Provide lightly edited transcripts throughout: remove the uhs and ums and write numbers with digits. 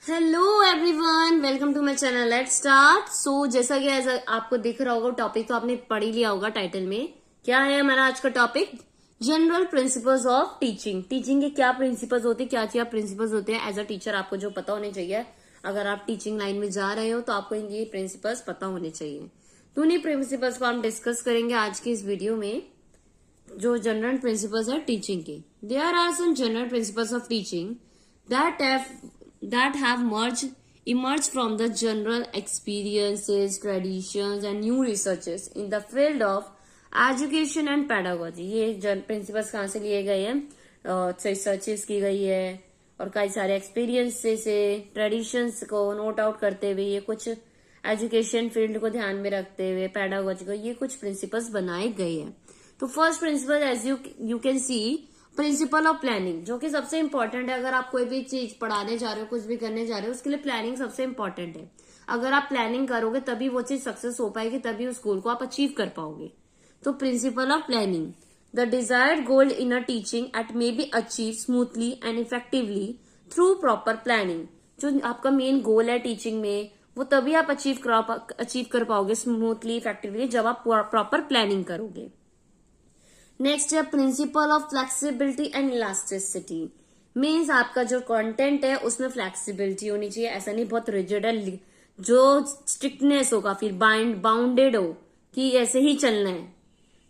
Hello everyone, welcome to my channel. Let's start. जैसा कि आपको दिख रहा होगा टॉपिक तो आपने पढ़ ही लिया होगा टाइटल में। क्या है हमारा आज का topic? General principles of teaching. Teaching के क्या प्रिंसिपल्स होते हैं, क्या प्रिंसिपल्स होते हैं एज अ टीचर, आपको जो पता होने चाहिए। अगर आप टीचिंग लाइन में जा रहे हो तो आपको ये प्रिंसिपल्स पता होने चाहिए। तो उन्हीं प्रिंसिपल्स को हम डिस्कस करेंगे आज की इस वीडियो में। जो जनरल प्रिंसिपल्स है टीचिंग के, there are some general principles of teaching that have emerged from the general experiences, traditions and new researches in the field of education and pedagogy। ये प्रिंसिपल्स कहाँ से लिए गए हैं? रिसर्चेस की गई है और कई सारे एक्सपीरियंसेस से ट्रेडिशंस को नोट आउट करते हुए ये कुछ एजुकेशन फील्ड को ध्यान में रखते हुए पेडागोजी को ये कुछ प्रिंसिपल्स बनाए गए हैं। तो first principle as you can see, principle of planning, जो कि सबसे इंपॉर्टेंट है। अगर आप कोई भी चीज पढ़ाने जा रहे हो, कुछ भी करने जा रहे हो, उसके लिए प्लानिंग सबसे इंपॉर्टेंट है। अगर आप प्लानिंग करोगे तभी वो चीज सक्सेस हो पाएगी, तभी उस गोल को आप अचीव कर पाओगे। तो principal of planning, the desired goal in a teaching eight may be achieve smoothly and effectively through proper planning. जो आपका मेन गोल है टीचिंग में, वो तभी आप अचीव कर पाओगे स्मूथली इफेक्टिवली जब आप प्रॉपर प्लानिंग करोगे। नेक्स्ट है principle of flexibility and elasticity. Means आपका जो कंटेंट है उसमें फ्लेक्सिबिलिटी होनी चाहिए। ऐसा नहीं बहुत रिजिड है, जो स्ट्रिक्टनेस होगा फिर बाउंडेड हो कि ऐसे ही चलना है।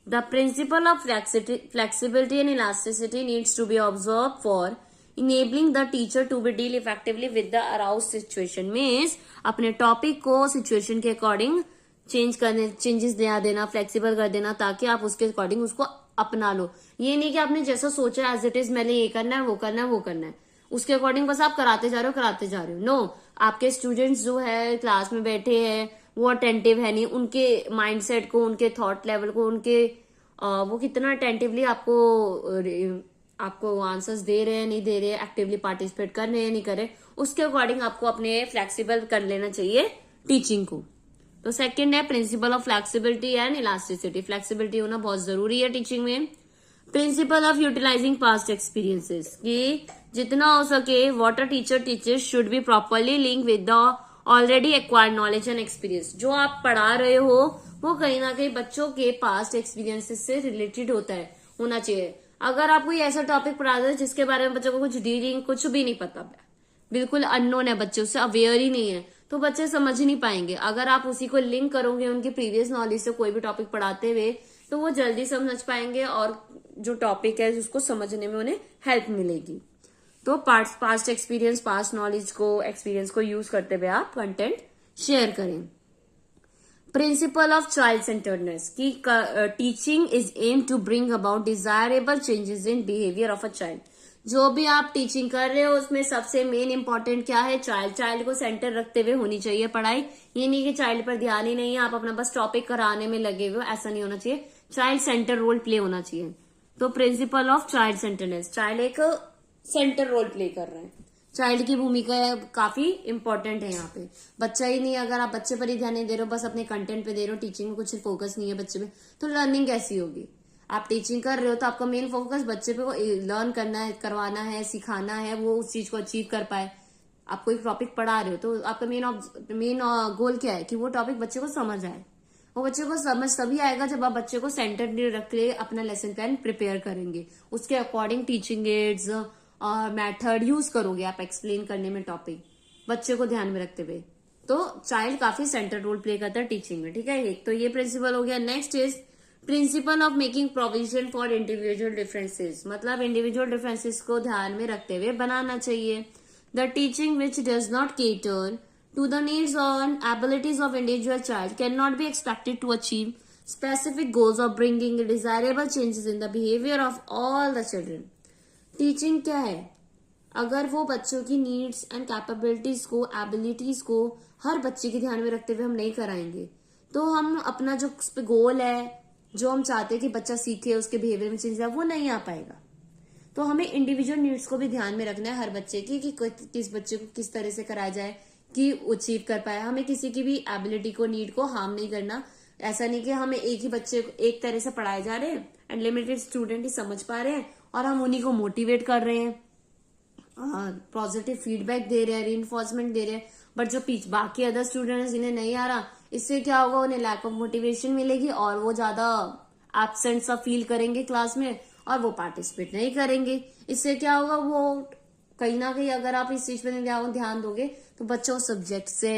The principle of flexibility and elasticity needs to be observe for enabling the teacher to be deal effectively with the arouse situation. Means अपने टॉपिक को सिचुएशन के अकॉर्डिंग चेंजेस देना, फ्लेक्सिबल कर देना, ताकि आप उसके अकॉर्डिंग उसको अपना लो। ये नहीं कि आपने जैसा सोचा एज इट इज मैंने ये करना है, वो करना है, वो करना है, उसके अकॉर्डिंग बस आप कराते जा रहे हो। नो, आपके स्टूडेंट्स जो है क्लास में बैठे हैं वो अटेंटिव है नहीं, उनके माइंडसेट को, उनके थॉट लेवल को, वो कितना अटेंटिवली आपको आंसर्स दे रहे हैं, नहीं दे रहे, एक्टिवली पार्टिसिपेट कर रहे हैं, नहीं कर रहे, उसके अकॉर्डिंग आपको अपने फ्लेक्सिबल कर लेना चाहिए टीचिंग को। तो सेकंड है principle of flexibility and elasticity. Flexibility होना बहुत जरूरी है टीचिंग में। Principle of utilising past experiences, कि जितना हो सके what a teacher teachers should be properly link with the already acquired knowledge and experience. जो आप पढ़ा रहे हो वो कहीं ना कहीं बच्चों के पास्ट एक्सपीरियंसेस से रिलेटेड होना चाहिए। अगर आप कोई ऐसा टॉपिक पढ़ा रहे हो जिसके बारे में बच्चों को कुछ भी नहीं पता, बिल्कुल अननोन है, बच्चे उससे अवेयर ही नहीं है, तो बच्चे समझ नहीं पाएंगे। अगर आप उसी को लिंक करोगे उनकी प्रीवियस नॉलेज से कोई भी टॉपिक पढ़ाते हुए, तो वो जल्दी समझ पाएंगे और जो टॉपिक है उसको समझने में उन्हें हेल्प मिलेगी। तो पास्ट एक्सपीरियंस, पास्ट नॉलेज को, एक्सपीरियंस को यूज करते हुए आप कंटेंट शेयर करें। प्रिंसिपल ऑफ चाइल्ड सेंटर्डनेस, की teaching is aim to bring about desirable changes in behaviour of a child. जो भी आप टीचिंग कर रहे हो उसमें सबसे मेन इंपॉर्टेंट क्या है? चाइल्ड को सेंटर रखते हुए होनी चाहिए पढ़ाई। ये नहीं कि चाइल्ड पर ध्यान ही नहीं है, आप अपना बस टॉपिक कराने में लगे हुए, ऐसा नहीं होना चाहिए। चाइल्ड सेंटर रोल प्ले होना चाहिए। तो प्रिंसिपल ऑफ चाइल्ड सेंटरनेस, चाइल्ड एक सेंटर रोल प्ले कर रहे हैं, चाइल्ड की भूमिका काफी इंपॉर्टेंट है यहाँ पे। बच्चा ही नहीं, अगर आप बच्चे पर ही ध्यान नहीं दे रहे हो, बस अपने कंटेंट पे दे रहे हो, टीचिंग में कुछ फोकस नहीं है बच्चे में, तो लर्निंग कैसी होगी? आप टीचिंग कर रहे हो तो आपका मेन फोकस बच्चे पे लर्न करना है, करवाना है, सिखाना है, वो उस चीज को अचीव कर पाए। आप कोई टॉपिक पढ़ा रहे हो तो आपका मेन गोल क्या है? कि वो टॉपिक बच्चे को समझ आए। वो बच्चे को समझ तभी आएगा जब आप बच्चे को सेंटर रख के अपना लेसन प्लान प्रिपेयर करेंगे, उसके अकॉर्डिंग टीचिंग एड्स और मेथड यूज करोगे आप एक्सप्लेन करने में टॉपिक, बच्चे को ध्यान में रखते हुए। तो चाइल्ड काफी सेंटर रोल प्ले करता है टीचिंग में, ठीक है। एक तो ये प्रिंसिपल हो गया। Next is principle of making provision for individual differences, मतलब इंडिविजुअल डिफरेंसेस को ध्यान में रखते हुए बनाना चाहिए। The teaching which does not cater to the needs और abilities of individual child can not be expected to achieve specific goals of bringing desirable changes in the behaviour of all the children. Teaching क्या है? अगर वो बच्चों की needs and capabilities को, abilities को हर बच्चे के ध्यान में रखते हुए हम नहीं कराएंगे, तो हम अपना जो गोल है, जो हम चाहते हैं कि बच्चा सीखे, उसके बिहेवियर में चेंज आए, वो नहीं आ पाएगा। तो हमें इंडिविजुअल नीड्स को भी ध्यान में रखना है हर बच्चे की, कि किस बच्चे को किस तरह से कराया जाए कि अचीव कर पाए। हमें किसी की भी एबिलिटी को, नीड को हार्म नहीं करना। ऐसा नहीं कि हमें एक ही बच्चे को एक तरह से पढ़ाए जा रहे हैं एंड लिमिटेड स्टूडेंट ही समझ पा रहे हैं और हम उन्हीं को मोटिवेट कर रहे हैं। पॉजिटिव फीडबैक दे रहे हैं, रीइंफोर्समेंट दे रहे हैं, बट जो बाकी अदर स्टूडेंट्स जिन्हें नहीं आ रहा, इससे क्या होगा, उन्हें लैक ऑफ मोटिवेशन मिलेगी और वो ज्यादा एब्सेंट सा फील करेंगे क्लास में और वो पार्टिसिपेट नहीं करेंगे। इससे क्या होगा, वो कहीं ना कहीं अगर आप इस चीज पर ध्यान दोगे तो बच्चा उस सब्जेक्ट से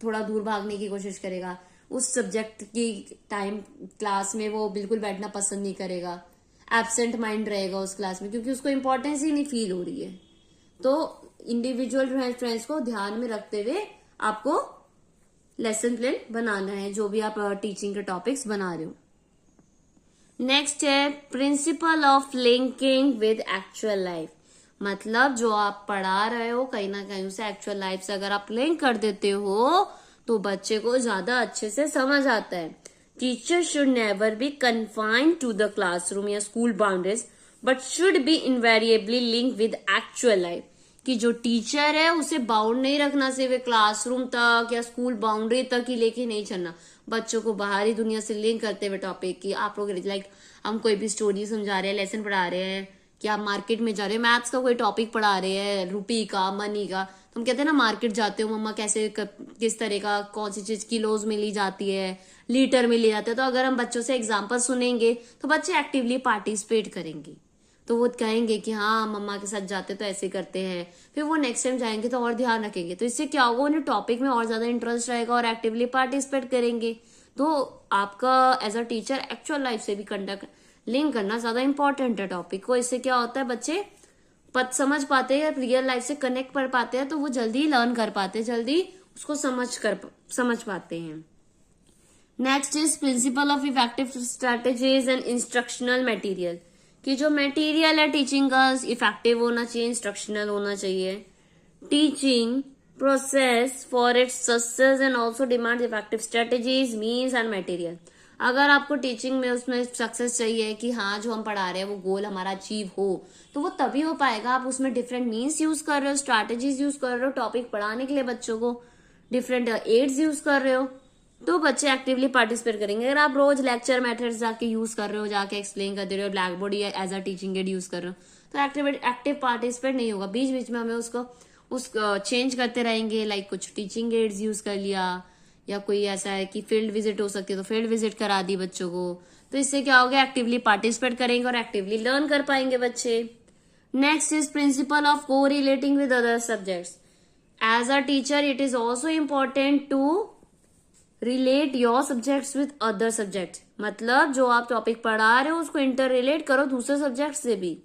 थोड़ा दूर भागने की कोशिश करेगा, उस सब्जेक्ट की टाइम क्लास में वो बिल्कुल बैठना पसंद नहीं करेगा, एब्सेंट माइंड रहेगा उस क्लास में, क्योंकि उसको इम्पोर्टेंस ही नहीं फील हो रही है। तो इंडिविजुअल फ्रेंड्स को ध्यान में रखते हुए आपको लेसन प्लान बनाना है, जो भी आप टीचिंग के टॉपिक्स बना रहे हो। नेक्स्ट है principle of linking with actual life. मतलब जो आप पढ़ा रहे हो कहीं ना कहीं उसे एक्चुअल लाइफ से अगर आप लिंक कर देते हो तो बच्चे को ज्यादा अच्छे से समझ आता है। Teacher should never be confined to the classroom या school boundaries but should be invariably link with actual life. कि जो टीचर है उसे बाउंड नहीं रखना, सिर्फ क्लासरूम तक या स्कूल बाउंड्री तक ही लेके नहीं चलना, बच्चों को बाहरी दुनिया से लिंक करते हुए टॉपिक की। आप लोग लाइक हम कोई भी स्टोरी समझा रहे हैं, लेसन पढ़ा रहे हैं, कि आप मार्केट में जा रहे हैं, मैथ्स का कोई टॉपिक पढ़ा रहे हैं, रुपी का, मनी का, तो हम कहते हैं ना मार्केट जाते हो मम्मा, कैसे किस तरह का कौन सी चीज किलोज में ली जाती है, लीटर में ली जाती है। तो अगर हम बच्चों से एग्जाम्पल सुनेंगे तो बच्चे एक्टिवली पार्टिसिपेट करेंगे, तो वो कहेंगे कि हाँ मम्मा के साथ जाते तो ऐसे करते हैं, फिर वो नेक्स्ट टाइम जाएंगे तो और ध्यान रखेंगे। तो इससे क्या होगा, उन्हें टॉपिक में और ज्यादा इंटरेस्ट रहेगा और एक्टिवली पार्टिसिपेट करेंगे। तो आपका as a teacher actual life से भी कंडक्ट लिंक करना ज्यादा इंपॉर्टेंट है टॉपिक को। इससे क्या होता है, बच्चे समझ पाते हैं, रियल लाइफ से कनेक्ट कर पाते हैं, तो वो जल्दी लर्न कर पाते हैं, जल्दी उसको समझ पाते हैं। Next is principle of effective strategies and instructional material. कि जो मटेरियल है टीचिंग का इफेक्टिव होना चाहिए, इंस्ट्रक्शनल होना चाहिए। Teaching process for its success and also demand effective strategies, means and material. अगर आपको टीचिंग में उसमें सक्सेस चाहिए कि हाँ जो हम पढ़ा रहे हैं वो गोल हमारा अचीव हो, तो वो तभी हो पाएगा आप उसमें डिफरेंट मीन्स यूज कर रहे हो, स्ट्रैटेजीज यूज कर रहे हो, टॉपिक पढ़ाने के लिए बच्चों को डिफरेंट एड्स यूज कर रहे हो, तो बच्चे एक्टिवली पार्टिसिपेट करेंगे। अगर आप रोज लेक्चर मेथड्स जाके यूज कर रहे हो, जाके एक्सप्लेन कर दे रहे हो, ब्लैक बोर्ड या as a teaching aid use कर रहे हो, तो एक्टिव पार्टिसिपेट नहीं होगा। बीच बीच में हमें उसको चेंज करते रहेंगे, लाइक कुछ टीचिंग एड्स यूज कर लिया, या कोई ऐसा है कि फील्ड विजिट हो सकती है तो फील्ड विजिट करा दी बच्चों को। तो इससे क्या होगा, एक्टिवली पार्टिसिपेट करेंगे और एक्टिवली लर्न कर पाएंगे बच्चे। Next is principle of correlating with other subjects. As a teacher it is also important to relate your subjects with other subjects. मतलब जो आप टॉपिक पढ़ा रहे हो उसको इंटर रिलेट करो दूसरे सब्जेक्ट से भी।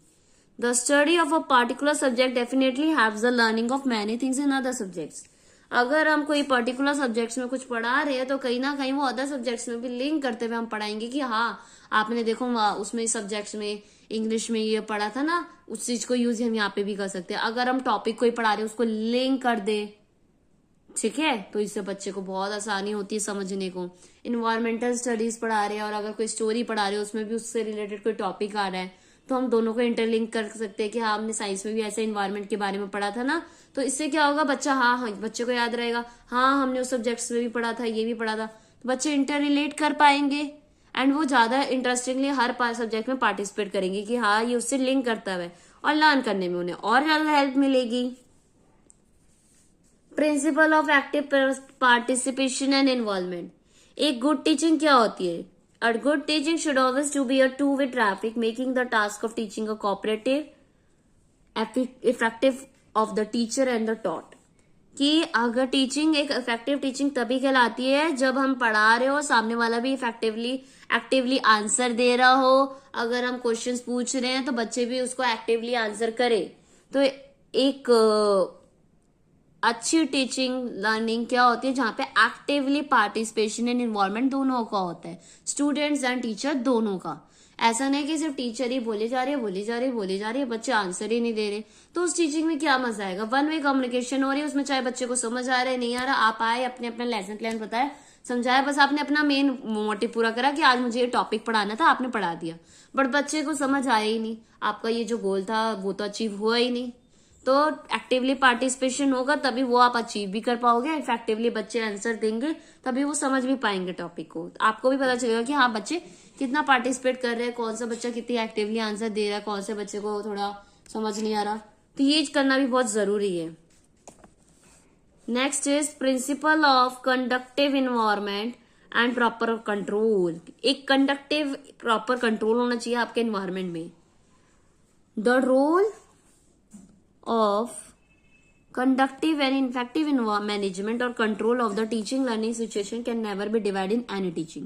The study of a particular subject definitely haves the learning of many things in other subjects. अगर हम कोई पर्टिकुलर सब्जेक्ट्स में कुछ पढ़ा रहे हैं तो कहीं ना कहीं वो अदर सब्जेक्ट्स में भी लिंक करते हुए हम पढ़ाएंगे कि हाँ आपने देखो उसमें सब्जेक्ट्स में इंग्लिश में ये पढ़ा था ना, उस चीज को यूज हम यहाँ पे भी कर सकते हैं। अगर हम टॉपिक कोई पढ़ा रहे हैं उसको लिंक कर दे, ठीक है, तो इससे बच्चे को बहुत आसानी होती है समझने को। इन्वायरमेंटल स्टडीज पढ़ा रहे हैं और अगर कोई स्टोरी पढ़ा रहे हो उसमें भी उससे रिलेटेड कोई टॉपिक आ रहा है तो हम दोनों को इंटरलिंक कर सकते हैं कि हाँ हमने साइंस में भी ऐसे इन्वायरमेंट के बारे में पढ़ा था ना, तो इससे क्या होगा, बच्चा हाँ बच्चे को याद रहेगा, हाँ हमने उस सब्जेक्ट्स में भी पढ़ा था, ये भी पढ़ा था, तो बच्चे इंटर रिलेट कर पाएंगे एंड वो ज्यादा इंटरेस्टिंगली हर सब्जेक्ट में पार्टिसिपेट करेंगे कि हाँ ये उससे लिंक करता है और लर्न करने में उन्हें और ज्यादा हेल्प मिलेगी। Principle of active participation and involvement. एक गुड टीचिंग क्या होती है? A good teaching should always to be a two-way traffic, making the task of teaching a cooperative, effective of the teacher and the taught. कि अगर teaching एक effective teaching तभी कहलाती है जब हम पढ़ा रहे हो, सामने वाला भी एक्टिवली आंसर दे रहा हो। अगर हम क्वेश्चंस पूछ रहे हैं तो बच्चे भी उसको एक्टिवली आंसर करे। तो एक अच्छी टीचिंग लर्निंग क्या होती है, जहां पे एक्टिवली पार्टिसिपेशन एंड इन्वॉल्वमेंट दोनों का होता है, स्टूडेंट्स एंड टीचर दोनों का। ऐसा नहीं कि सिर्फ टीचर ही बोले जा रही है बच्चे आंसर ही नहीं दे रहे, तो उस टीचिंग में क्या मजा आएगा। वन वे कम्युनिकेशन हो रही है उसमें, चाहे बच्चे को समझ आ रहा है नहीं आ रहा, आप आए अपने अपना लेसन प्लान बताया समझाया, बस आपने अपना मेन मोटिव पूरा करा कि आज मुझे ये टॉपिक पढ़ाना था, आपने पढ़ा दिया, बट बच्चे को समझ आया ही नहीं, आपका ये जो गोल था वो तो अचीव हुआ ही नहीं। तो एक्टिवली पार्टिसिपेशन होगा तभी वो आप अचीव भी कर पाओगे, इफेक्टिवली बच्चे आंसर देंगे तभी वो समझ भी पाएंगे टॉपिक को। आपको भी पता चलेगा कि हाँ बच्चे कितना पार्टिसिपेट कर रहे हैं, कौन सा बच्चा कितनी एक्टिवली आंसर दे रहा है, कौन से बच्चे को थोड़ा समझ नहीं आ रहा। तो ये करना भी बहुत जरूरी है। Next is principle of conductive environment and proper control. एक कंडक्टिव प्रॉपर कंट्रोल होना चाहिए आपके इन्वायरमेंट में। The role of conductive and effective management or control of the teaching learning situation can never be divided in any teaching।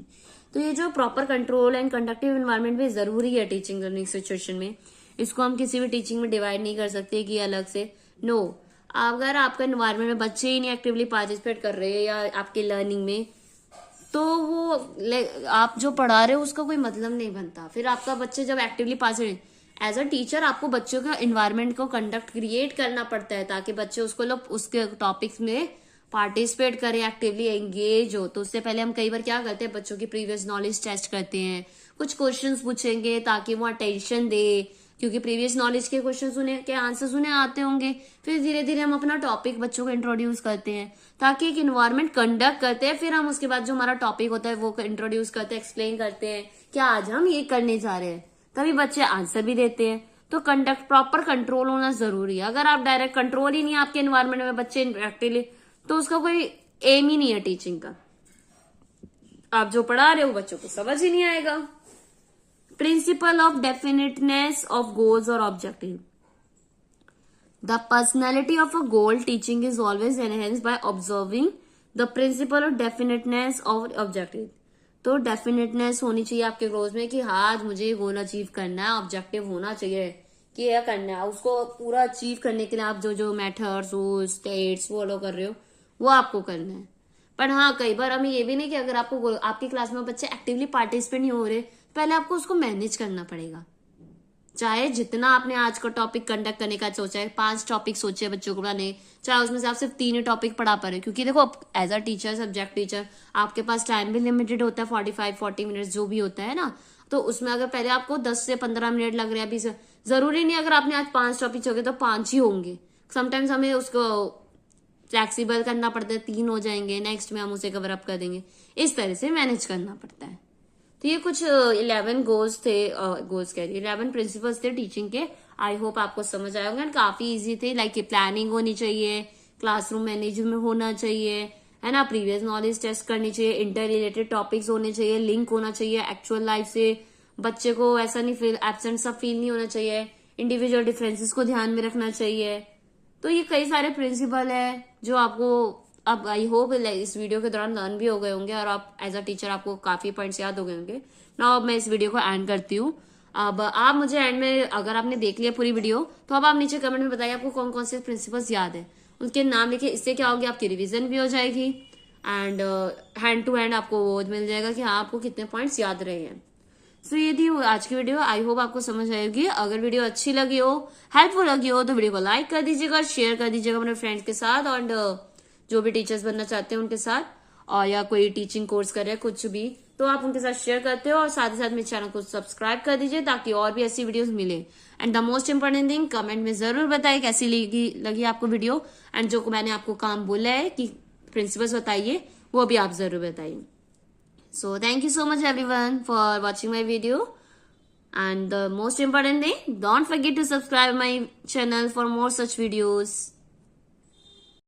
तो ये जो proper control and conductive environment भी जरूरी है टीचिंग लर्निंग सिचुएशन में। इसको हम किसी भी टीचिंग में डिवाइड नहीं कर सकते कि अलग से। नो, अगर आपका एनवायरनमेंट में बच्चे ही नहीं एक्टिवली पार्टिसिपेट कर रहे हैं या आपकी लर्निंग में, तो वो आप जो पढ़ा रहे हो उसका कोई मतलब नहीं बनता। फिर आपका बच्चे जब actively participate, as a teacher आपको बच्चों का इन्वायरमेंट को कंडक्ट क्रिएट करना पड़ता है ताकि बच्चे उसको लोग उसके टॉपिक्स में पार्टिसिपेट करें, एक्टिवली एंगेज हो। तो उससे पहले हम कई बार क्या करते हैं, बच्चों की प्रीवियस नॉलेज टेस्ट करते हैं, कुछ क्वेश्चंस पूछेंगे ताकि वो अटेंशन दे, क्योंकि प्रीवियस नॉलेज के क्वेश्चंस उन्हें के आंसर्स उन्हें आते होंगे। फिर धीरे धीरे हम अपना टॉपिक बच्चों को इंट्रोड्यूस करते हैं ताकि एक इन्वायरमेंट कंडक्ट करते हैं। फिर हम उसके बाद जो हमारा टॉपिक होता है वो इंट्रोड्यूस करते हैं, एक्सप्लेन करते हैं कि आज हम ये करने जा रहे हैं, तभी बच्चे आंसर भी देते हैं। तो कंडक्ट प्रॉपर कंट्रोल होना जरूरी है। अगर आप डायरेक्ट कंट्रोल ही नहीं है आपके एनवायरनमेंट में बच्चे एक्टिवली, तो उसका कोई एम ही नहीं है टीचिंग का। आप जो पढ़ा रहे हो बच्चों को समझ ही नहीं आएगा। Principle of definiteness of goals और objective. The personality of a goal teaching is always enhanced by observing the principle of definiteness of objective. तो डेफिनेटनेस होनी चाहिए आपके गोल्स में कि हाँ आज मुझे गोल अचीव करना है, ऑब्जेक्टिव होना चाहिए कि यह करना है। उसको पूरा अचीव करने के लिए आप जो जो मेथड्स रूल्स स्टेट्स फॉलो कर रहे हो वो आपको करना है। पर हाँ, कई बार हमें ये भी नहीं कि अगर आपको आपकी क्लास में बच्चे एक्टिवली पार्टिसिपेट नहीं हो रहे, पहले आपको उसको मैनेज करना पड़ेगा। चाहे जितना आपने आज का टॉपिक कंडक्ट करने का सोचा है, 5 टॉपिक सोचे बच्चों को पढ़ाने, चाहे उसमें से आप सिर्फ 3 ही टॉपिक पढ़ा पा रहे, क्योंकि देखो as a teacher subject teacher आपके पास टाइम भी लिमिटेड होता है, 45-40 मिनट्स जो भी होता है ना। तो उसमें अगर पहले आपको 10 से 15 मिनट लग रहे हैं, अभी जरूरी नहीं अगर आपने आज 5 टॉपिक होंगे तो 5 ही होंगे। समटाइम्स हमें उसको फ्लैक्सीबल करना पड़ता है, 3 हो जाएंगे, नेक्स्ट में हम उसे कवर अप कर देंगे। इस तरह से मैनेज करना पड़ता है। तो ये कुछ 11 गोल्स थे, गोल्स कह रही 11 प्रिंसिपल्स थे टीचिंग के। आई होप आपको समझ आए होंगे। काफी इजी थे। लाइक प्लानिंग होनी चाहिए, क्लासरूम मैनेजमेंट होना चाहिए, है ना, प्रीवियस नॉलेज टेस्ट करनी चाहिए, इंटर रिलेटेड टॉपिक्स होने चाहिए, लिंक होना चाहिए एक्चुअल लाइफ से, बच्चे को ऐसा नहीं फील एब्सेंट सा फील नहीं होना चाहिए, इंडिविजुअल डिफरेंसेस को ध्यान में रखना चाहिए। तो ये कई सारे प्रिंसिपल है जो आपको अब आई होप इस वीडियो के दौरान लर्न भी हो गए होंगे और आप एज अ टीचर आपको काफी पॉइंट्स याद हो गए होंगे ना। अब मैं इस वीडियो को एंड करती हूँ। अब आप मुझे एंड में, अगर आपने देख लिया पूरी वीडियो, तो अब आप नीचे कमेंट में बताइए आपको कौन कौन से प्रिंसिपल्स याद है, उनके नाम लिखे। इससे क्या होगी, आपकी रिविजन भी हो जाएगी एंड हैंड टू हैंड आपको वो मिल जाएगा कि हाँ आपको कितने पॉइंट्स याद रहे हैं। सो ये थी आज की वीडियो। आई होप आपको समझ आएगी। अगर वीडियो अच्छी लगी हो, हेल्पफुल लगी हो, तो वीडियो को लाइक कर दीजिएगा, शेयर कर दीजिएगा अपने फ्रेंड्स के साथ और जो भी टीचर्स बनना चाहते हैं उनके साथ, और या कोई टीचिंग कोर्स कर रहे हैं कुछ भी, तो आप उनके साथ शेयर करते हो। और साथ ही साथ मेरे चैनल को सब्सक्राइब कर दीजिए ताकि और भी ऐसी वीडियोस मिले। And the most important thing, comment में जरूर बताइए कैसी लगी आपको वीडियो, एंड जो मैंने आपको काम बोला है कि प्रिंसिपल्स बताइए वो भी आप जरूर बताइए। So thank you so much everyone for watching my video, and the most important thing, don't forget to subscribe my channel for more such videos.